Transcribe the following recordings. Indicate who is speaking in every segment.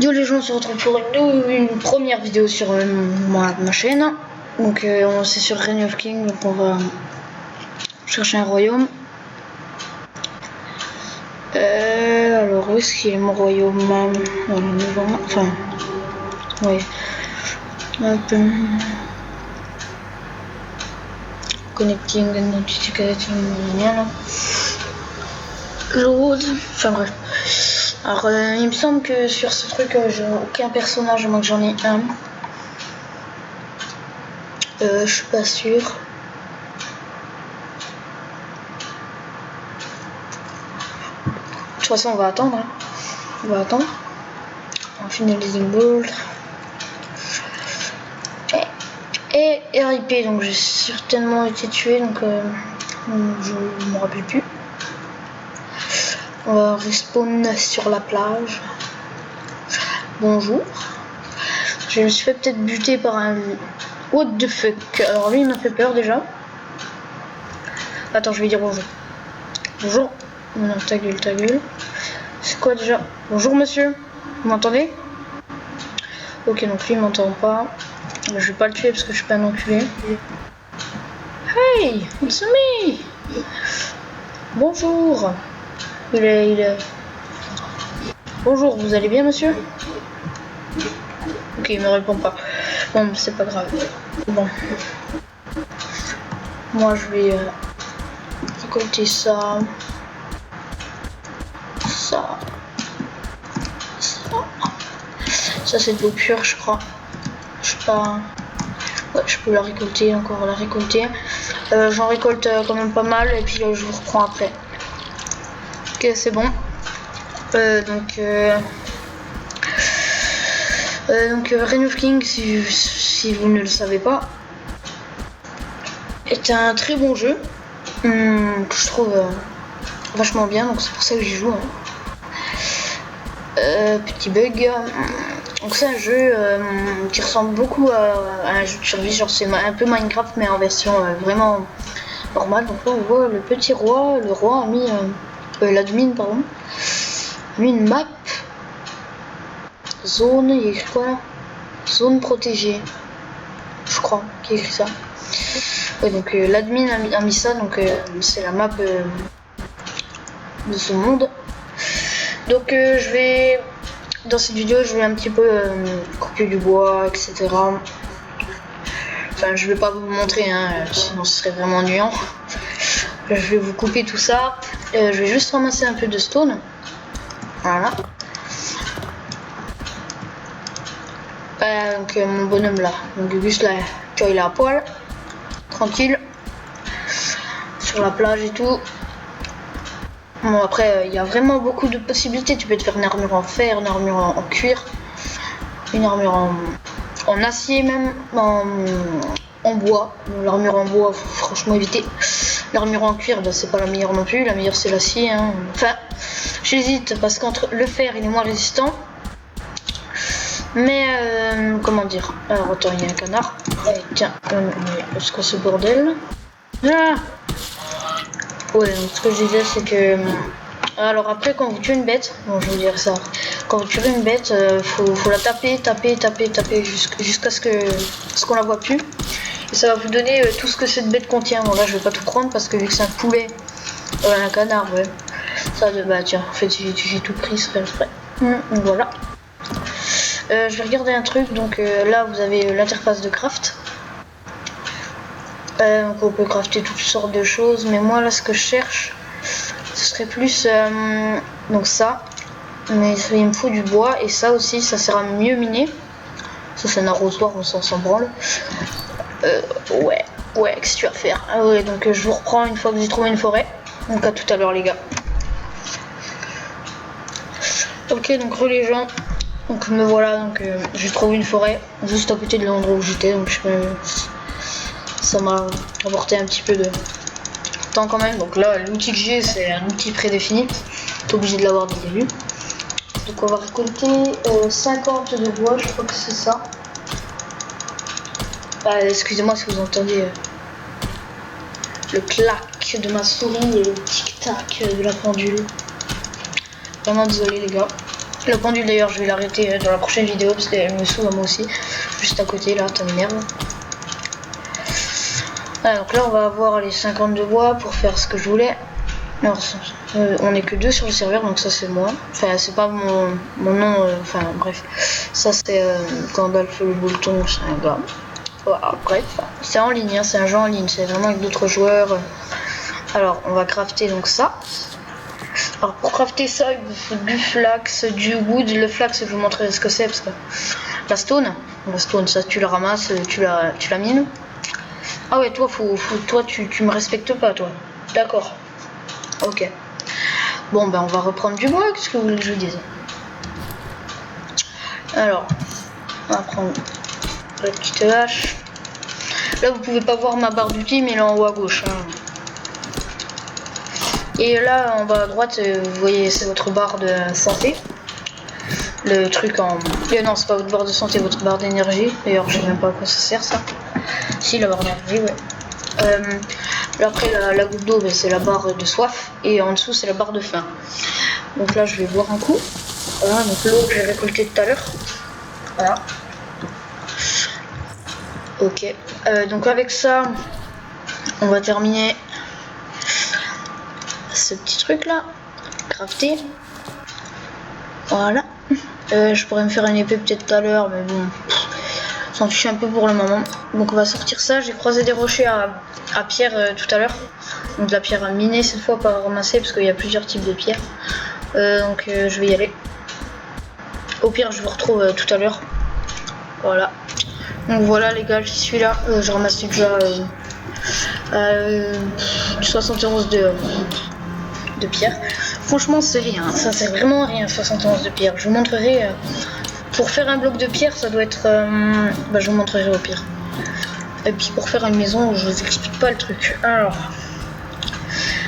Speaker 1: Yo les gens, on se retrouve pour une première vidéo sur ma chaîne. Donc c'est sur Reign of King, donc on va chercher un royaume. Alors où est-ce qu'il est mon royaume? Voilà, enfin, ouais. Hop. Connecting, notification, là. Load, enfin bref. Alors il me semble que sur ce truc j'ai aucun personnage, à moins que j'en ai un. Je suis pas sûr. De toute façon on va attendre. Hein. On va attendre. On va finaliser une boule. Et RIP, donc j'ai certainement été tué, donc je me rappelle plus. On va respawn sur la plage. Bonjour. Je me suis fait peut-être buter par un... What the fuck. Alors lui il m'a fait peur déjà. Attends, je vais dire bonjour. Bonjour. Non, ta gueule. C'est quoi déjà? Bonjour monsieur. Vous m'entendez? Ok, donc lui il m'entend pas. Je vais pas le tuer parce que je suis pas un enculé. Hey, it's me. Bonjour. Il est... Bonjour, vous allez bien monsieur? Ok, il me répond pas. Bon, c'est pas grave. Bon. Moi, je vais récolter ça. Ça, c'est de l'eau pure, je crois. Je sais pas... Ouais, je peux la récolter, encore la récolter. J'en récolte quand même pas mal, et puis je vous reprends après. Ok, c'est bon. Donc Reign of King, si vous ne le savez pas, est un très bon jeu que je trouve vachement bien, donc c'est pour ça que j'y joue. Petit bug. Donc c'est un jeu qui ressemble beaucoup à un jeu de survie, genre c'est un peu Minecraft mais en version vraiment normale. Donc là on voit le petit roi, le roi a mis l'admin pardon, a mis une map zone, il y a écrit quoi là? Zone protégée, je crois qu'il y a écrit ça. Ouais, donc l'admin a mis ça, donc c'est la map de ce monde. Donc je vais, dans cette vidéo, je vais un petit peu couper du bois, etc. Enfin, je vais pas vous montrer, hein, sinon ce serait vraiment ennuyant. Je vais vous couper tout ça. Je vais juste ramasser un peu de stone. Voilà. Donc mon bonhomme là, donc juste là, tu vois, il est à poil, tranquille, sur la plage et tout. Bon après il y a vraiment beaucoup de possibilités, tu peux te faire une armure en fer, une armure en cuir, une armure en acier même, en bois. L'armure en bois faut franchement éviter. L'armure en cuir bah, c'est pas la meilleure non plus, la meilleure c'est l'acier. Hein. Enfin j'hésite parce qu'entre le fer il est moins résistant. Mais comment dire? Alors attends, il y a un canard. Tiens, est-ce que ce bordel? Ah ouais, donc ce que je disais c'est que alors après quand vous tuez une bête, bon je vais vous dire ça, quand vous tuez une bête, faut la taper jusqu'à ce qu'on la voit plus. Et ça va vous donner tout ce que cette bête contient. Bon là je vais pas tout prendre parce que vu que c'est un poulet, un canard, ouais. Ça bah tiens, en fait j'ai tout pris, c'est fait exprès. Voilà. Je vais regarder un truc, donc là vous avez l'interface de craft. Donc on peut crafter toutes sortes de choses, mais moi là ce que je cherche, ce serait plus donc ça, mais il me faut du bois et ça aussi, ça sert à mieux miner. Ça c'est un arrosoir, on s'en branle. Ouais, qu'est-ce que tu vas faire? Ah ouais, donc je vous reprends une fois que j'ai trouvé une forêt. Donc à tout à l'heure les gars. Ok, donc les gens. Donc me voilà, donc j'ai trouvé une forêt juste à côté de l'endroit où j'étais, donc ça m'a apporté un petit peu de temps quand même. Donc là l'outil que j'ai c'est un outil prédéfini, t'es obligé de l'avoir dès le début. Donc on va récolter 50 de bois, je crois que c'est ça. Excusez-moi si vous entendez le clac de ma souris et le tic tac de la pendule. Vraiment désolé les gars. Le pendule d'ailleurs je vais l'arrêter dans la prochaine vidéo parce qu'elle me saoule moi aussi. Juste à côté là, ça m'énerve. Ah, donc là on va avoir les 50 de bois pour faire ce que je voulais. Alors on est que 2 sur le serveur donc ça c'est moi. Enfin c'est pas mon nom, enfin bref. Ça c'est Gandalf le Boulton, c'est un gars. Voilà, bref, c'est en ligne, hein, c'est un jeu en ligne, c'est vraiment avec d'autres joueurs. Alors on va crafter donc ça. Alors pour crafter ça, il vous faut du flax, du wood. Le flax, je vous montrerai ce que c'est parce que la stone, ça tu la ramasses, tu la mines. Ah ouais, toi, toi tu me respectes pas, toi. D'accord. Ok. Bon, ben on va reprendre du bois. Qu'est-ce que vous voulez que je vous dise? Alors, on va prendre la petite hache. Là, vous pouvez pas voir ma barre d'outils, mais là en haut à gauche. Hein. Et là en bas à droite, vous voyez, c'est votre barre de santé. Le truc en... non, c'est pas votre barre de santé, votre barre d'énergie. D'ailleurs, je sais même pas à quoi ça sert ça. Si, la barre d'énergie, ouais. Là, après, la goutte d'eau, c'est la barre de soif. Et en dessous, c'est la barre de faim. Donc là, je vais boire un coup. Voilà, donc l'eau que j'ai récoltée tout à l'heure. Voilà. Ok. Donc avec ça, on va terminer ce petit truc là, crafter. Voilà. Je pourrais me faire une épée peut-être tout à l'heure, mais bon, s'en fiche un peu pour le moment. Donc on va sortir ça. J'ai croisé des rochers à pierre tout à l'heure. Donc de la pierre à miner cette fois, pas à ramasser parce qu'il y a plusieurs types de pierres. Donc je vais y aller. Au pire, je vous retrouve tout à l'heure. Voilà. Donc voilà les gars, j'y suis là. Je ramasse déjà 71 de pierre. Franchement, c'est rien. Ça, c'est vraiment rien, 71 de pierre. Je vous montrerai. Pour faire un bloc de pierre, ça doit être... je vous montrerai au pire. Et puis pour faire une maison, je vous explique pas le truc. Alors,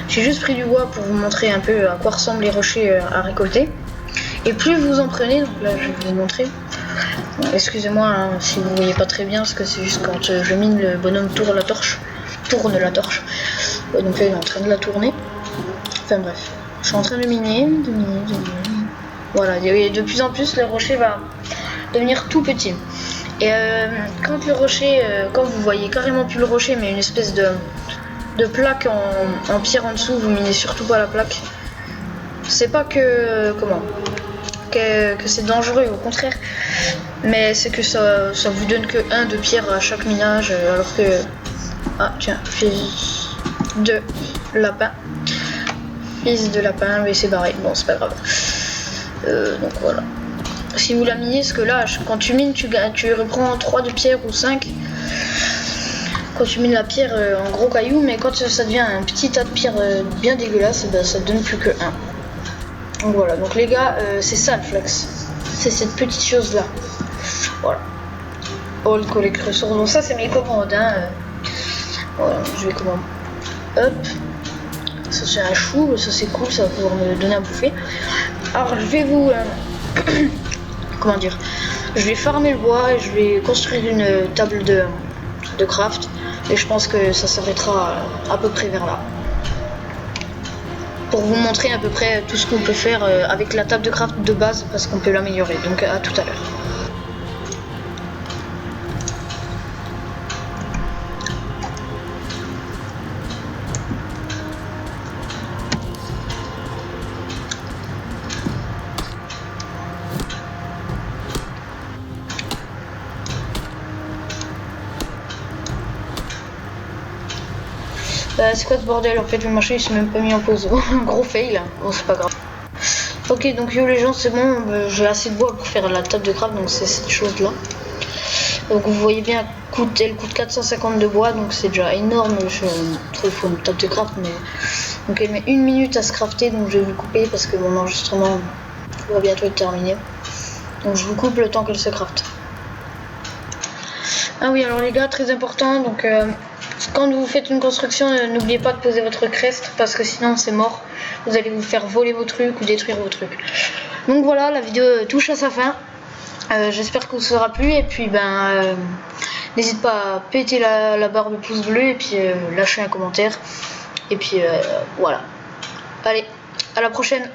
Speaker 1: j'ai juste pris du bois pour vous montrer un peu à quoi ressemblent les rochers à récolter. Et plus vous en prenez, donc là je vais vous montrer. Excusez-moi hein, si vous voyez pas très bien, parce que c'est juste quand je mine, le bonhomme tourne la torche. Donc là il est en train de la tourner. Enfin bref, je suis en train de miner. Voilà, et de plus en plus le rocher va devenir tout petit. Et quand le rocher, quand vous voyez carrément plus le rocher, mais une espèce de plaque en pierre en dessous, vous minez surtout pas la plaque. C'est pas que que c'est dangereux, au contraire, mais c'est que ça vous donne que 1 de pierre à chaque minage, alors que tiens, fils de lapin, mais c'est barré, bon c'est pas grave. Donc voilà. Si vous la minez, parce que là, quand tu mines, tu reprends 3 de pierre ou 5. Quand tu mines la pierre en gros caillou, mais quand ça devient un petit tas de pierre bien dégueulasse, ça te donne plus que 1. Donc voilà, donc les gars, c'est ça le flax. C'est cette petite chose là. Voilà. Oh, le collègue ressources. Donc ça, c'est mes commandes. Hein. Voilà, je vais commander. Hop. Ça, c'est un chou. Ça, c'est cool. Ça va pouvoir me donner à bouffer. Alors, je vais vous... comment dire, je vais farmer le bois et je vais construire une table de craft et je pense que ça s'arrêtera à peu près vers là pour vous montrer à peu près tout ce qu'on peut faire avec la table de craft de base parce qu'on peut l'améliorer. Donc à tout à l'heure. C'est quoi ce bordel? En fait le marché il s'est même pas mis en pause. Gros fail. Bon c'est pas grave. Ok donc yo les gens c'est bon, j'ai assez de bois pour faire la table de craft, donc c'est cette chose là. Donc vous voyez bien elle coûte 450 de bois, donc c'est déjà énorme. Je trouve qu'il faut une table de craft, mais donc elle met 1 minute à se crafter, donc je vais vous couper parce que mon enregistrement va bientôt être terminé. Donc je vous coupe le temps qu'elle se crafte. Ah oui alors les gars, très important, donc quand vous faites une construction, n'oubliez pas de poser votre crest parce que sinon c'est mort. Vous allez vous faire voler vos trucs ou détruire vos trucs. Donc voilà, la vidéo touche à sa fin. J'espère que vous aura plu et puis n'hésite pas à péter la barre de pouce bleu et puis lâcher un commentaire. Et puis voilà. Allez, à la prochaine.